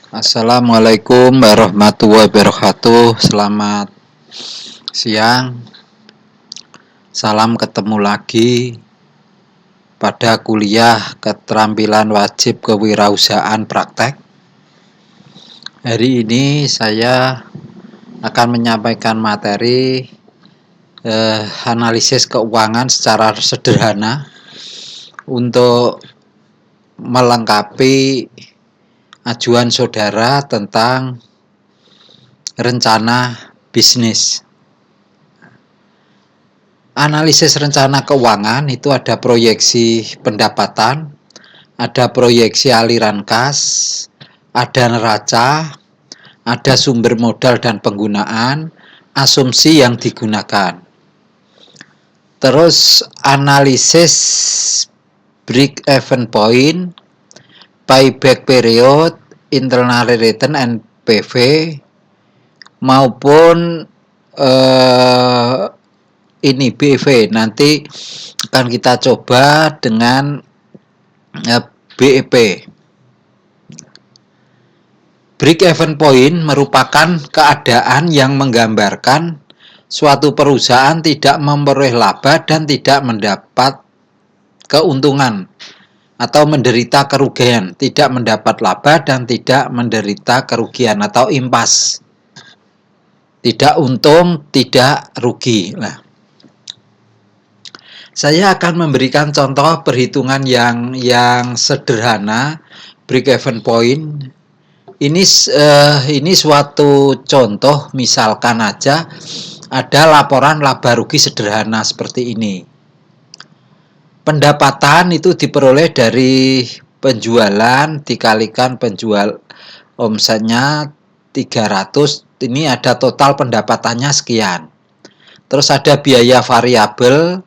Assalamualaikum warahmatullahi wabarakatuh. Selamat siang. Salam ketemu lagi pada kuliah keterampilan wajib kewirausahaan praktek. Hari ini saya akan menyampaikan materi analisis keuangan secara sederhana untuk melengkapi ajuan saudara tentang rencana bisnis. Analisis rencana keuangan itu ada proyeksi pendapatan, ada proyeksi aliran kas, ada neraca, ada sumber modal dan penggunaan, asumsi yang digunakan. Terus analisis break-even point, payback period, internal return NPV maupun ini BEV. Nanti akan kita coba dengan BEP. Break-even point merupakan keadaan yang menggambarkan suatu perusahaan tidak memperoleh laba dan tidak mendapat keuntungan atau menderita kerugian, tidak mendapat laba dan tidak menderita kerugian atau impas. Tidak untung, tidak rugi. Nah, saya akan memberikan contoh perhitungan yang sederhana break-even point. Ini suatu contoh, misalkan aja ada laporan laba rugi sederhana seperti ini. Pendapatan itu diperoleh dari penjualan dikalikan penjual omsetnya 300, ini ada total pendapatannya sekian. Terus ada biaya variabel,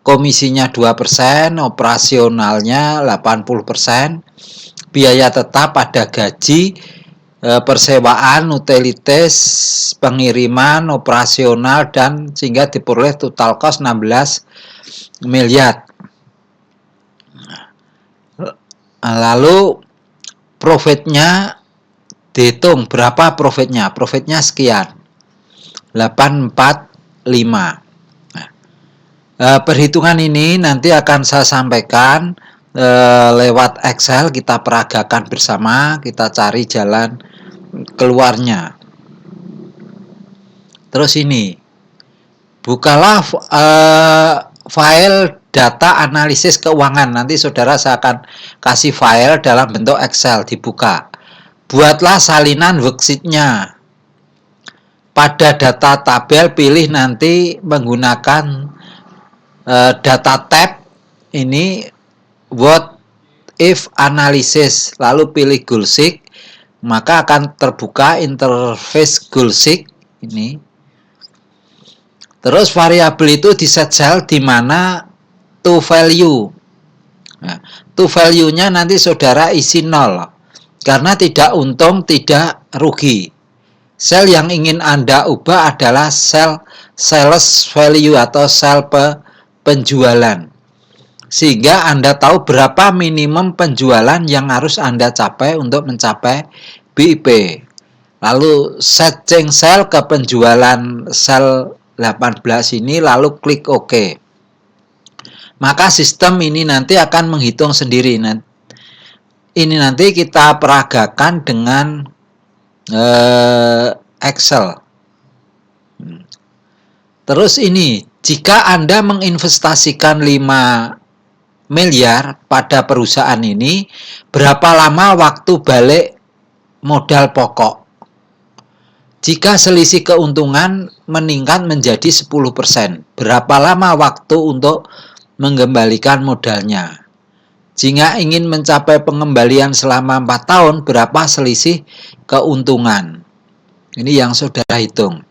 komisinya 2%, operasionalnya 80%, biaya tetap ada gaji, persewaan, utilitas, pengiriman, operasional, dan sehingga diperoleh total cost 16 miliar. Lalu profitnya dihitung berapa profitnya. Profitnya sekian, 845. Perhitungan ini nanti akan saya sampaikan lewat Excel, kita peragakan bersama, kita cari jalan keluarnya. Terus ini, bukalah file data analisis keuangan. Nanti saudara saya akan kasih file dalam bentuk Excel, dibuka. Buatlah salinan worksheet-nya. Pada data tabel pilih nanti menggunakan data tab ini what if analysis, lalu pilih goal sheet, maka akan terbuka interface goal sheet ini. Terus variabel itu di set cell di mana to value. Nah, to value-nya nanti saudara isi 0 karena tidak untung, tidak rugi. Sel yang ingin Anda ubah adalah sel sales value atau sel penjualan, sehingga Anda tahu berapa minimum penjualan yang harus Anda capai untuk mencapai BIP. Lalu set change sel ke penjualan sel 18 ini, lalu klik OK. Maka sistem ini nanti akan menghitung sendiri. Ini nanti kita peragakan dengan Excel. Terus ini, jika Anda menginvestasikan 5 miliar pada perusahaan ini, berapa lama waktu balik modal pokok? Jika selisih keuntungan meningkat menjadi 10%, berapa lama waktu untuk mengembalikan modalnya? Jika ingin mencapai pengembalian selama 4 tahun, berapa selisih keuntungan? Ini yang saudara hitung.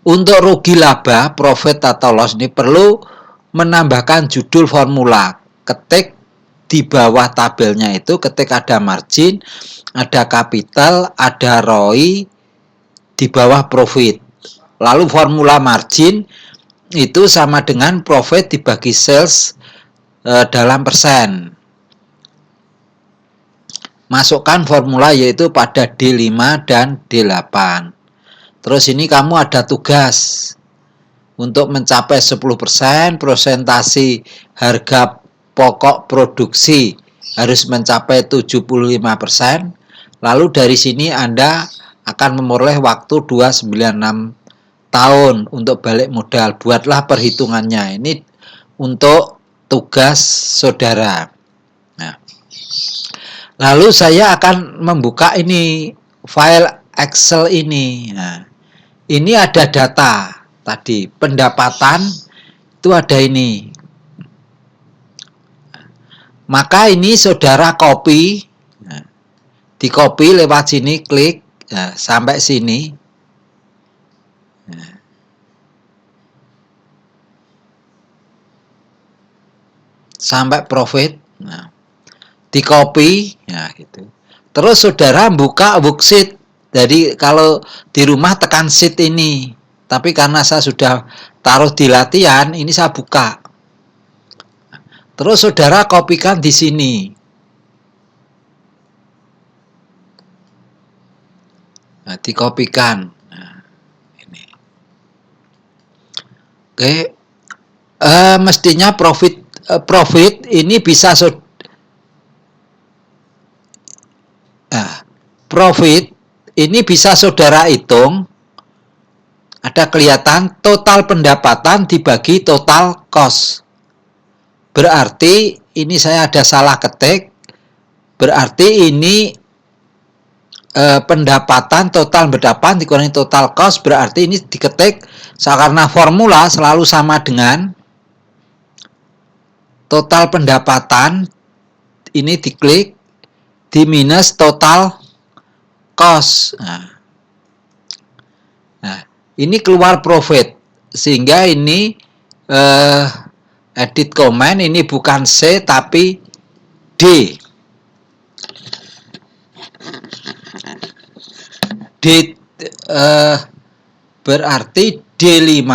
Untuk rugi laba, profit atau loss, ini perlu menambahkan judul formula. Ketik di bawah tabelnya itu, ketik ada margin, ada capital, ada ROI, di bawah profit. Lalu formula margin itu sama dengan profit dibagi sales dalam persen. Masukkan formula yaitu pada D5 dan D8. Terus ini kamu ada tugas untuk mencapai 10%, presentasi harga pokok produksi harus mencapai 75%. Lalu dari sini Anda akan memperoleh waktu 296 tahun untuk balik modal. Buatlah perhitungannya. Ini untuk tugas saudara. Nah, lalu saya akan membuka ini file Excel ini. Nah, ini ada data tadi pendapatan itu ada ini. Maka ini saudara copy, nah, di copy lewat sini, klik nah, sampai sini. Nah, sampai profit. Nah, di copy, ya gitu. Terus saudara buka worksheet. Jadi kalau di rumah tekan sheet ini. Tapi karena saya sudah taruh di latihan, ini saya buka. Terus saudara kopikan di sini. Nah, dikopikan. Nah, ini. Oke. Mestinya profit ini bisa profit ini bisa saudara hitung. Ada kelihatan total pendapatan dibagi total cost. Berarti ini saya ada salah ketik. Berarti ini pendapatan total pendapatan dikurangi total cost, berarti ini diketik karena formula selalu sama dengan total pendapatan, ini diklik di minus total cost. Nah, ini keluar profit sehingga ini edit comment ini bukan C tapi D. D berarti D5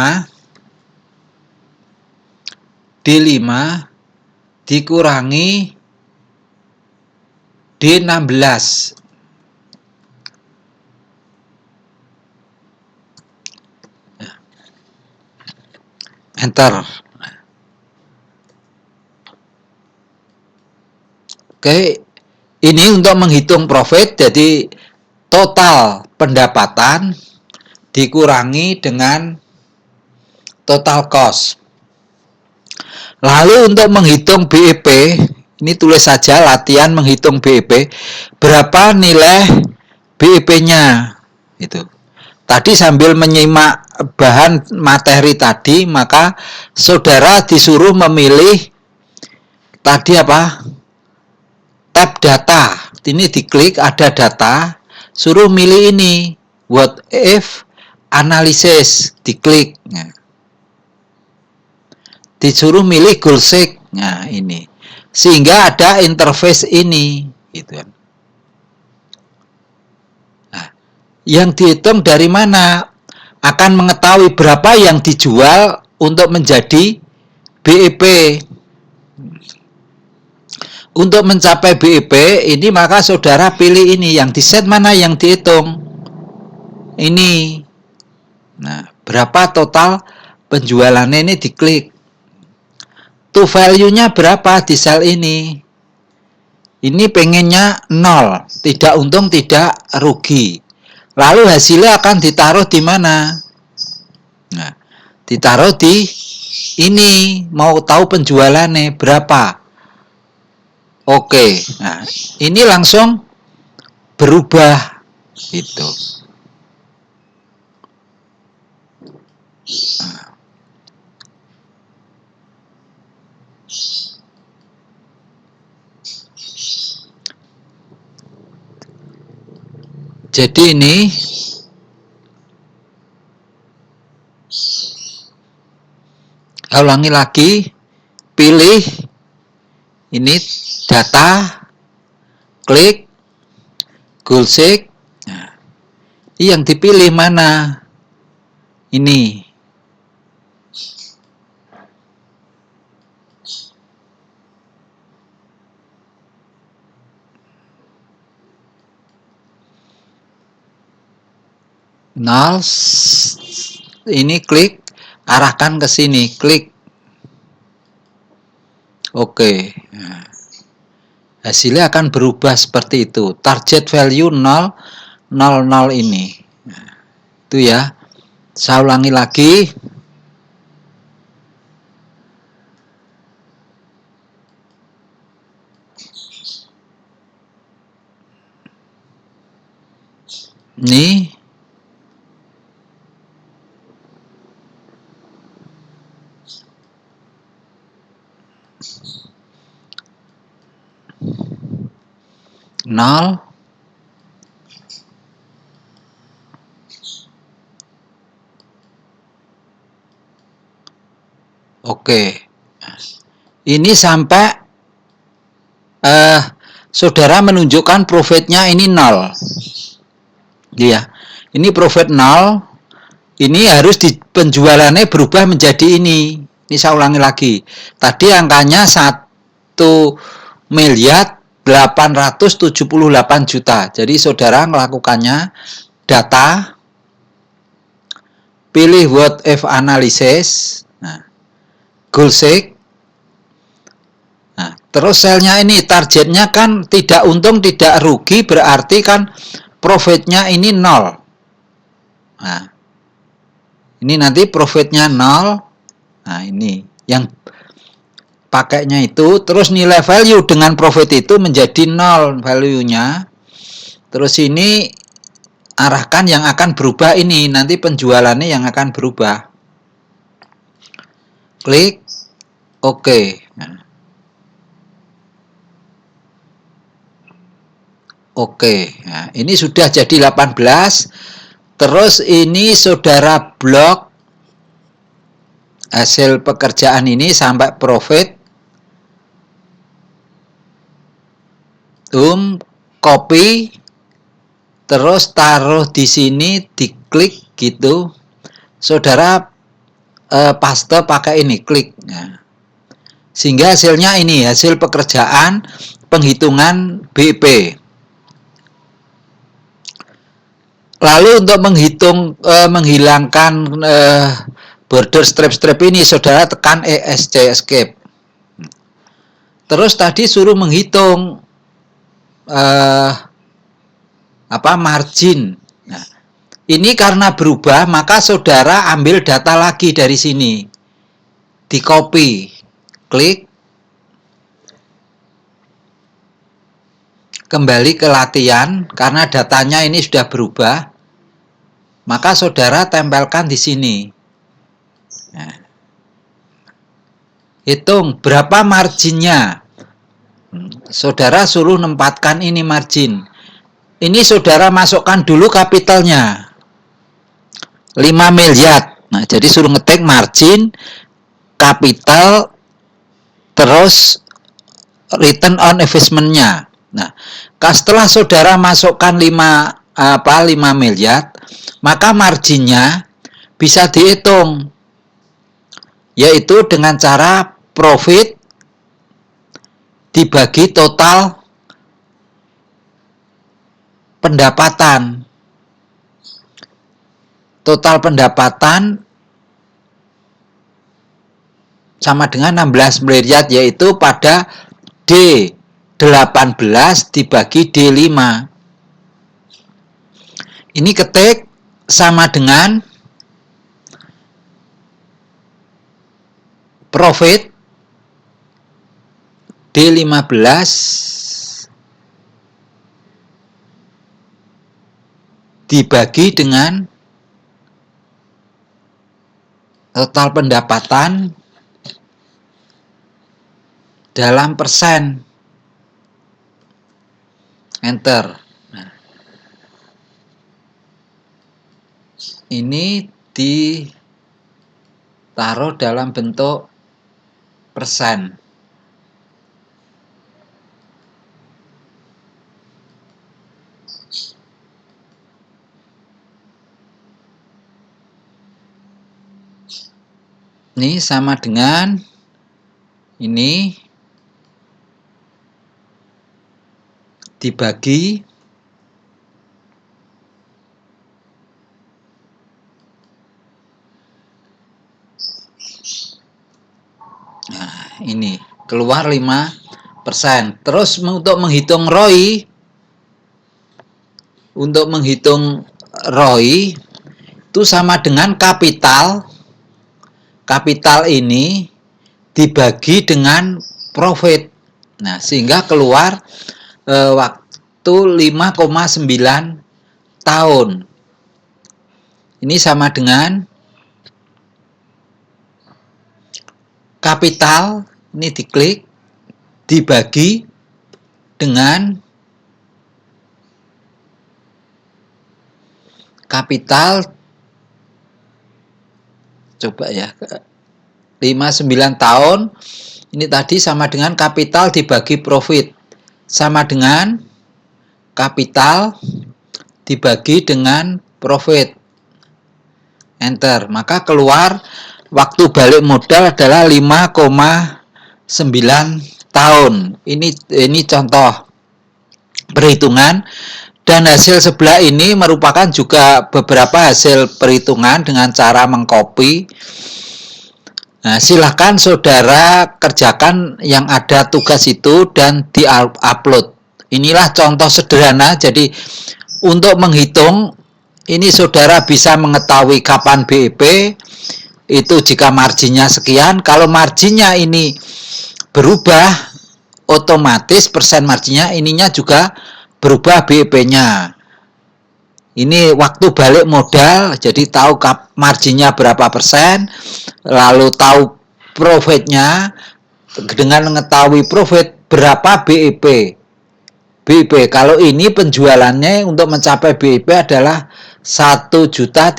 dikurangi D16. Enter. Oke, ini untuk menghitung profit, jadi total pendapatan dikurangi dengan total cost. Lalu untuk menghitung BEP, ini tulis saja latihan menghitung BEP, berapa nilai BEP-nya itu. Tadi sambil menyimak bahan materi tadi, maka saudara disuruh memilih tadi apa? Tab data. Ini diklik ada data, suruh milih ini what if analysis, diklik. Nah, disuruh milih goal seek. Nah, ini. Sehingga ada interface ini gitu. Nah, yang dihitung dari mana? Akan mengetahui berapa yang dijual untuk menjadi BEP. Untuk mencapai BEP ini maka saudara pilih ini, yang di set mana yang dihitung. Ini. Nah, berapa total penjualannya ini diklik. To value-nya berapa di sel ini? Ini pengennya 0, tidak untung, tidak rugi. Lalu hasilnya akan ditaruh di mana? Nah, ditaruh di ini, mau tahu penjualannya berapa. Oke, nah ini langsung berubah gitu. Jadi ini ulangi lagi, pilih ini data, klik goal seek. Nah, yang dipilih mana? Ini. 0, ini klik, arahkan ke sini, klik. Oke. Nah, hasilnya akan berubah seperti itu. Target value 0, 0, 0 ini. Nah, itu ya. Saya ulangi lagi. Ini. Nol. Oke. Ini sampai saudara menunjukkan profitnya ini 0. Iya. Ini profit 0. Ini harus di penjualannya berubah menjadi ini. Ini saya ulangi lagi. Tadi angkanya 1.878 juta. Jadi saudara melakukannya data, pilih what if analysis, nah, goal seek. Nah, terus selnya ini targetnya kan tidak untung tidak rugi, berarti kan profitnya ini 0. Nah, ini nanti profitnya 0. Nah, ini yang pakainya itu, terus nilai value dengan profit itu menjadi 0 value-nya. Terus ini arahkan yang akan berubah ini, nanti penjualannya yang akan berubah. Klik OK. Nah. Oke. Nah, ini sudah jadi 18. Terus ini saudara blok hasil pekerjaan ini sampai profit. Copy, terus taruh di sini, diklik gitu. Saudara paste pakai ini, klik. Nah, sehingga hasilnya ini, hasil pekerjaan penghitungan BP. Lalu untuk menghilangkan border strip-strip ini, saudara tekan ESC, escape. Terus tadi suruh menghitung margin. Nah, ini karena berubah, maka saudara ambil data lagi dari sini, di copy, klik, kembali ke latihan, karena datanya ini sudah berubah, maka saudara tempelkan di sini. Nah, hitung berapa marginnya. Saudara suruh nempatkan ini margin. Ini saudara masukkan dulu kapitalnya 5 miliar. Nah, jadi suruh ngetik margin, kapital, terus return on investment-nya. Nah, setelah saudara masukkan 5 miliar, maka marginnya bisa dihitung, yaitu dengan cara profit dibagi total pendapatan. Total pendapatan sama dengan 16 miliar, yaitu pada D18 dibagi D5. Ini ketik sama dengan profit D15 dibagi dengan total pendapatan dalam persen. Enter. Nah, ini ditaruh dalam bentuk persen. Ini sama dengan ini dibagi Nah, ini keluar 5%. Terus untuk menghitung ROI itu sama dengan kapital. Kapital ini dibagi dengan profit. Nah, sehingga keluar waktu 5,9 tahun. Ini sama dengan kapital, ini diklik, dibagi dengan kapital, coba ya, 59 tahun, ini tadi sama dengan kapital dibagi profit, sama dengan kapital dibagi dengan profit. Enter, maka keluar waktu balik modal adalah 5,9 tahun. Ini contoh perhitungan, dan hasil sebelah ini merupakan juga beberapa hasil perhitungan dengan cara mengcopy. Nah, silahkan saudara kerjakan yang ada tugas itu dan di-upload. Inilah contoh sederhana. Jadi untuk menghitung ini saudara bisa mengetahui kapan BEP itu jika marginnya sekian. Kalau marginnya ini berubah, otomatis persen marginnya ininya juga berubah BEP-nya. Ini waktu balik modal, jadi tahu marginnya berapa persen, lalu tahu profitnya, dengan mengetahui profit berapa BEP. Kalau ini penjualannya untuk mencapai BEP adalah 1.356.000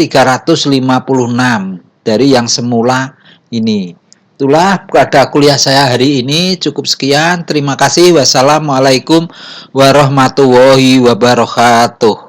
dari yang semula ini. Itulah pada kuliah saya hari ini. Cukup sekian. Terima kasih. Wassalamualaikum warahmatullahi wabarakatuh.